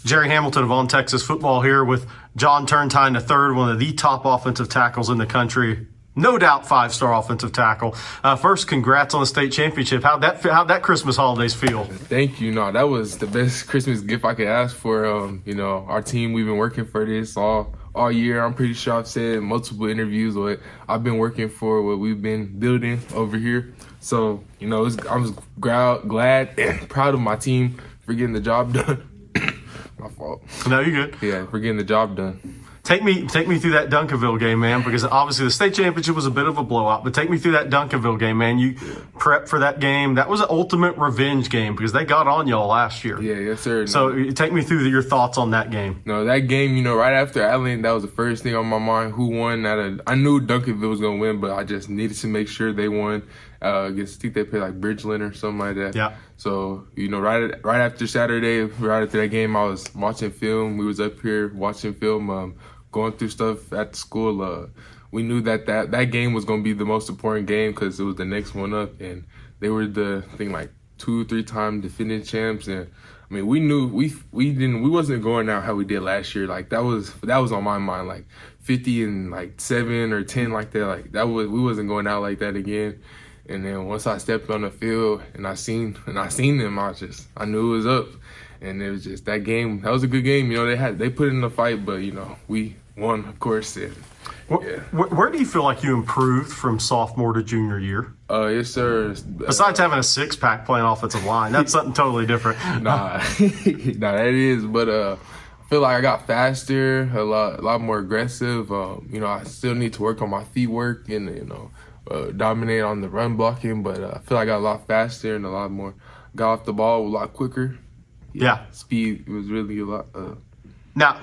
Gerry Hamilton of On Texas Football here with John Turntine III, one of the top offensive tackles in the country. No doubt 5-star offensive tackle. First, congrats on the state championship. How'd that Christmas holidays feel? Thank you. No, that was the best Christmas gift I could ask for. Our team, we've been working for this all year. I'm pretty sure I've said in multiple interviews what I've been working for, what we've been building over here. So, I was glad and proud of my team for getting the job done. My fault. No, you're good. Yeah, for getting the job done. Take me through that Duncanville game, man, because obviously the state championship was a bit of a blowout, but take me through that Duncanville game, man. You prepped for that game. That was an ultimate revenge game because they got on y'all last year. Yeah, yes, sir. So take me through your thoughts on that game. No, that game, right after Atlanta, that was the first thing on my mind. Who won? I knew Duncanville was going to win, but I just needed to make sure they won. I think they played like Bridgeland or something like that. Yeah. So, right after Saturday, right after that game, I was watching film. We was up here watching film, going through stuff at the school. We knew that game was going to be the most important game because it was the next one up, and they were the 2-3 time defending champs. And I mean, we knew we wasn't going out how we did last year. Like that was on my mind, like 50 and 7 or 10 like that. We wasn't going out like that again. And then once I stepped on the field and I seen them, I knew it was up. And it was just that game. That was a good game. They put in the fight, but we won, of course. And, yeah. Where do you feel like you improved from sophomore to junior year? Yes, sir. Besides having a 6-pack playing offensive line, that's something totally different. Nah, that is. But I feel like I got faster, a lot more aggressive. I still need to work on my feet work and dominate on the run blocking. But I feel like I got a lot faster and a lot more. Got off the ball a lot quicker. Yeah. Speed was really a lot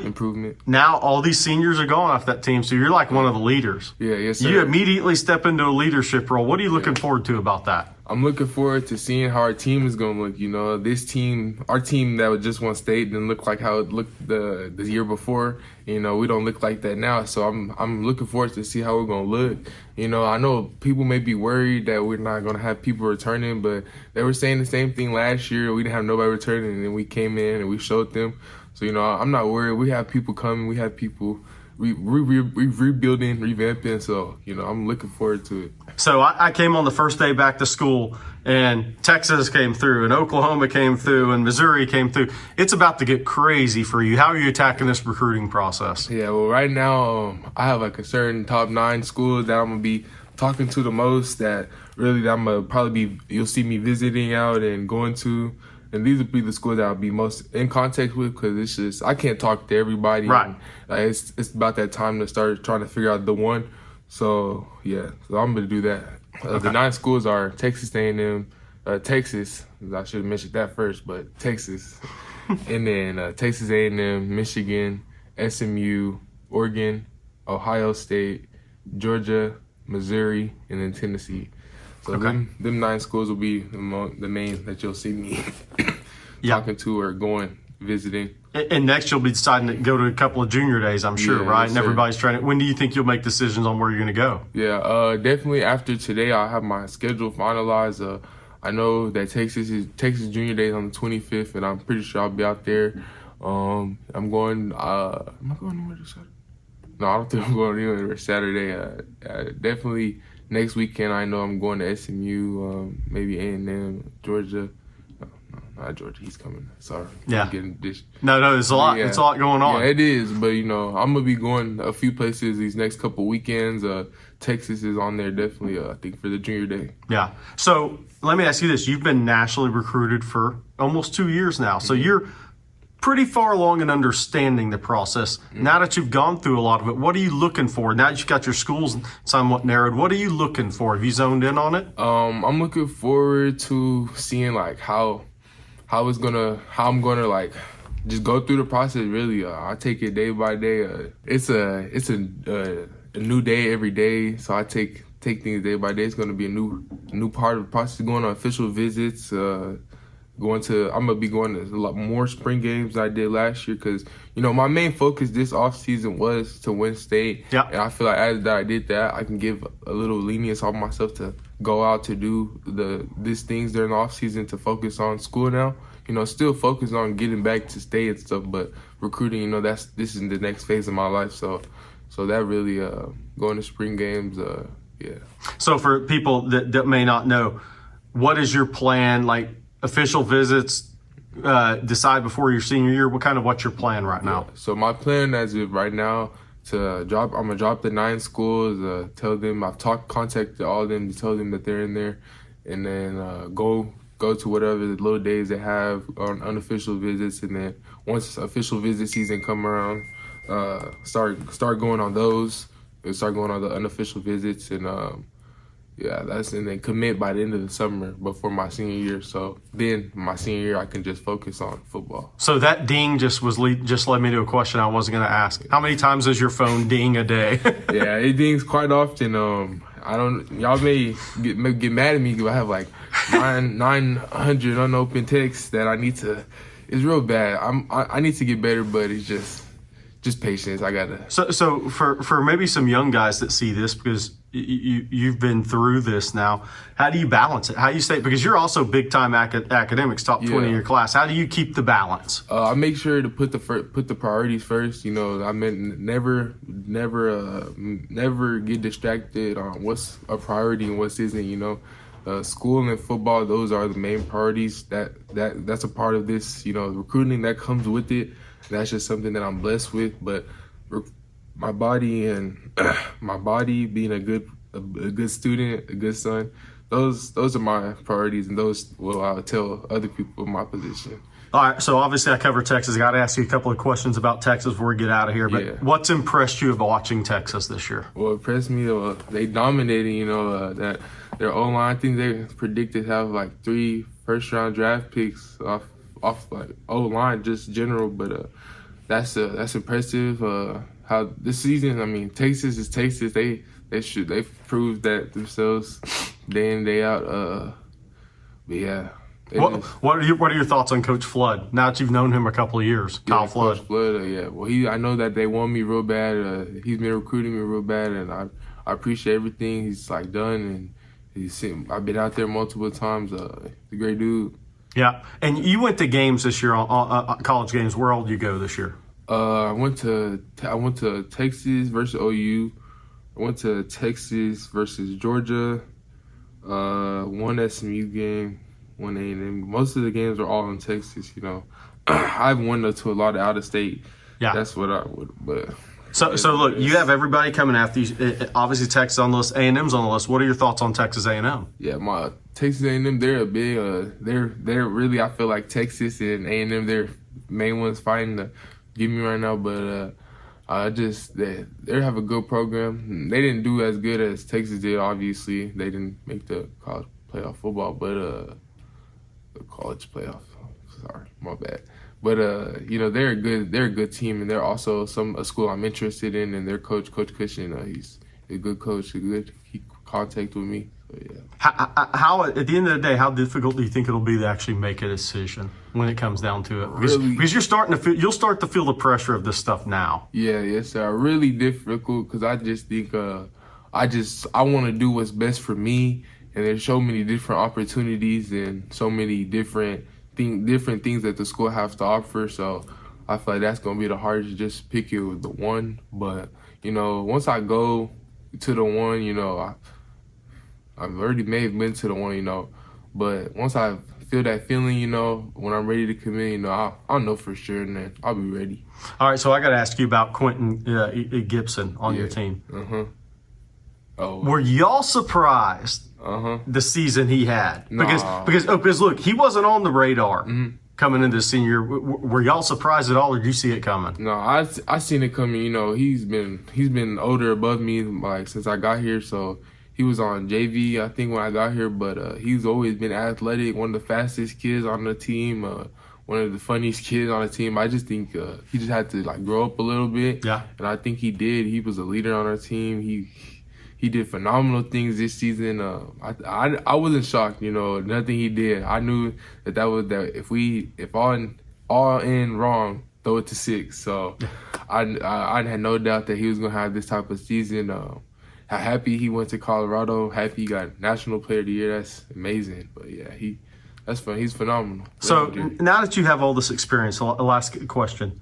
improvement. Now all these seniors are going off that team, so you're like one of the leaders. Yeah, yes, sir. You immediately step into a leadership role. What are you looking forward to about that? I'm looking forward to seeing how our team is going to look. This team, our team that just won state didn't look like how it looked the year before. We don't look like that now. So I'm looking forward to see how we're going to look. I know people may be worried that we're not going to have people returning, but they were saying the same thing last year. We didn't have nobody returning, and then we came in and we showed them. So, I'm not worried. We have people coming. We have people rebuilding, revamping. So, I'm looking forward to it. So I came on the first day back to school, and Texas came through, and Oklahoma came through, and Missouri came through. It's about to get crazy for you. How are you attacking this recruiting process? Yeah, well, right now I have a certain top 9 schools that I'm going to be talking to the most, that really I'm going to probably you'll see me visiting out and going to. And these will be the schools that I'll be most in contact with, because it's just I can't talk to everybody. Right. And, it's about that time to start trying to figure out the one. So yeah, so I'm gonna do that. Okay. The 9 schools are Texas A&M, Texas. I should have mentioned that first, but Texas, and then Texas A&M, Michigan, SMU, Oregon, Ohio State, Georgia, Missouri, and then Tennessee. So them 9 schools will be the main that you'll see me talking to or going, visiting. And next you'll be deciding to go to a couple of junior days, I'm sure, right? Yes, and everybody's trying to. When do you think you'll make decisions on where you're going to go? Yeah, definitely after today I'll have my schedule finalized. I know that Texas Junior Day is on the 25th, and I'm pretty sure I'll be out there. I'm going. Am I going anywhere this Saturday? No, I don't think I'm going anywhere Saturday. Definitely. Next weekend, I know I'm going to SMU, maybe A&M, Georgia. No, not Georgia. He's coming. Sorry. Yeah. No, there's a lot. Yeah. It's a lot going on. Yeah, it is. But I'm gonna be going a few places these next couple weekends. Texas is on there definitely. I think for the junior day. Yeah. So let me ask you this: you've been nationally recruited for almost 2 years now, so you're pretty far along in understanding the process. Now that you've gone through a lot of it, what are you looking for? Now that you've got your schools somewhat narrowed, what are you looking for? Have you zoned in on it? I'm looking forward to seeing how I'm gonna just go through the process. Really, I take it day by day. It's a new day every day, so I take things day by day. It's gonna be a new part of the process. Going on official visits. I'm gonna be going to a lot more spring games than I did last year, because my main focus this offseason was to win state. Yeah. And I feel like as I did that, I can give a little lenience on myself to go out to do these things during the offseason to focus on school now. still focus on getting back to state and stuff. But recruiting, this is the next phase of my life. So that really going to spring games, yeah. So for people that may not know, what is your plan? Like official visits, decide before your senior year. What's your plan right now? So my plan as of right now I'm gonna drop the 9 schools. Tell them contacted all of them to tell them that they're in there, and then go to whatever the little days they have on unofficial visits, and then once official visit season come around, start going on those. Start going on the unofficial visits, and and then commit by the end of the summer before my senior year. So then my senior year, I can just focus on football. So that ding just led me to a question I wasn't going to ask. How many times does your phone ding a day? Yeah, it dings quite often. Y'all may get mad at me because I have like 900 unopened texts that I need to. It's real bad. I need to get better, but it's just patience. I gotta. So for maybe some young guys that see this, because you've been through this now, how do you balance it? How do you stay? Because you're also big time academics, top 20 in your class. How do you keep the balance? I make sure to put the priorities first. I meant never get distracted on what's a priority and what isn't. School and football, those are the main priorities. That's a part of this. Recruiting that comes with it. That's just something that I'm blessed with. But my body being a good student, a good son, those are my priorities, and those I'll tell other people in my position. All right, so obviously I cover Texas. I got to ask you a couple of questions about Texas before we get out of here. But What's impressed you of watching Texas this year? What impressed me, they dominated. That their O-line, I think they predicted to have like 3 first-round draft picks off like O-line, just general. But that's impressive. How this season, Texas is Texas. They've proved that themselves day in, day out. But yeah. What are your thoughts on Coach Flood now that you've known him a couple of years? Kyle Flood. Coach Flood, yeah. Well, I know that they want me real bad. He's been recruiting me real bad, and I appreciate everything he's done. And I've been out there multiple times. He's a great dude. Yeah, and you went to games this year, college games. Where all did you go this year? I went to Texas versus OU. I went to Texas versus Georgia. One SMU game. 1 A&M. Most of the games are all in Texas, I've won to a lot of out of state. Yeah. That's what I would, but. So look, you have everybody coming after you. Obviously, Texas on the list, A&M's on the list. What are your thoughts on Texas A&M? Yeah, my Texas A&M, they're a big, they're really, I feel like Texas and A&M, they're main ones fighting to get me right now, but they have a good program. They didn't do as good as Texas did, obviously. They didn't make the college playoff football, but the college playoff. Sorry, my bad. But they're a good team, and they're also a school I'm interested in. And their coach, Coach Cushion, he's a good coach. He contact with me. So yeah. How at the end of the day, how difficult do you think it'll be to actually make a decision when it comes down to it? Because you'll start to feel the pressure of this stuff now. Yeah, yes, sir. Really difficult because I just think I want to do what's best for me. And there's so many different opportunities and so many different things that the school has to offer. So I feel like that's going to be the hardest to just pick it with the one. But, once I go to the one, I've already may have been to the one, but once I feel that feeling, when I'm ready to commit, I'll know for sure, and then I'll be ready. All right, so I got to ask you about Quentin Gibson on your team. Oh, were y'all surprised the season he had? Because look, he wasn't on the radar coming into the senior year. Were y'all surprised at all, or did you see it coming? No, I seen it coming. He's been older above me since I got here. So he was on JV, I think, when I got here. But he's always been athletic, one of the fastest kids on the team, one of the funniest kids on the team. I just think he just had to grow up a little bit. Yeah, and I think he did. He was a leader on our team. He did phenomenal things this season. I wasn't shocked, nothing he did. I knew that if all in wrong, throw it to 6. So I had no doubt that he was gonna have this type of season. How happy he went to Colorado, happy he got National Player of the Year. That's amazing. But yeah, That's fun. He's phenomenal. So Legendary. now that you have all this experience, the last question: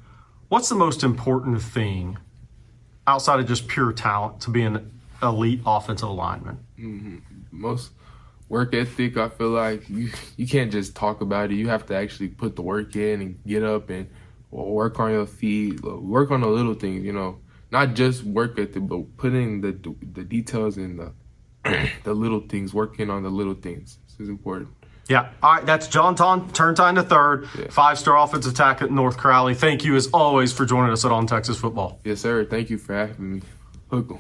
what's the most important thing outside of just pure talent to be an elite offensive lineman? Most work ethic. I feel like you can't just talk about it. You have to actually put the work in and get up and work on your feet, work on the little things. Not just work ethic, but putting the details in the little things, working on the little things. This is important. Yeah. All right. That's John Turntine III, 5-star offensive tackle at North Crowley. Thank you, as always, for joining us at On Texas Football. Yes, sir. Thank you for having me. Hook 'em.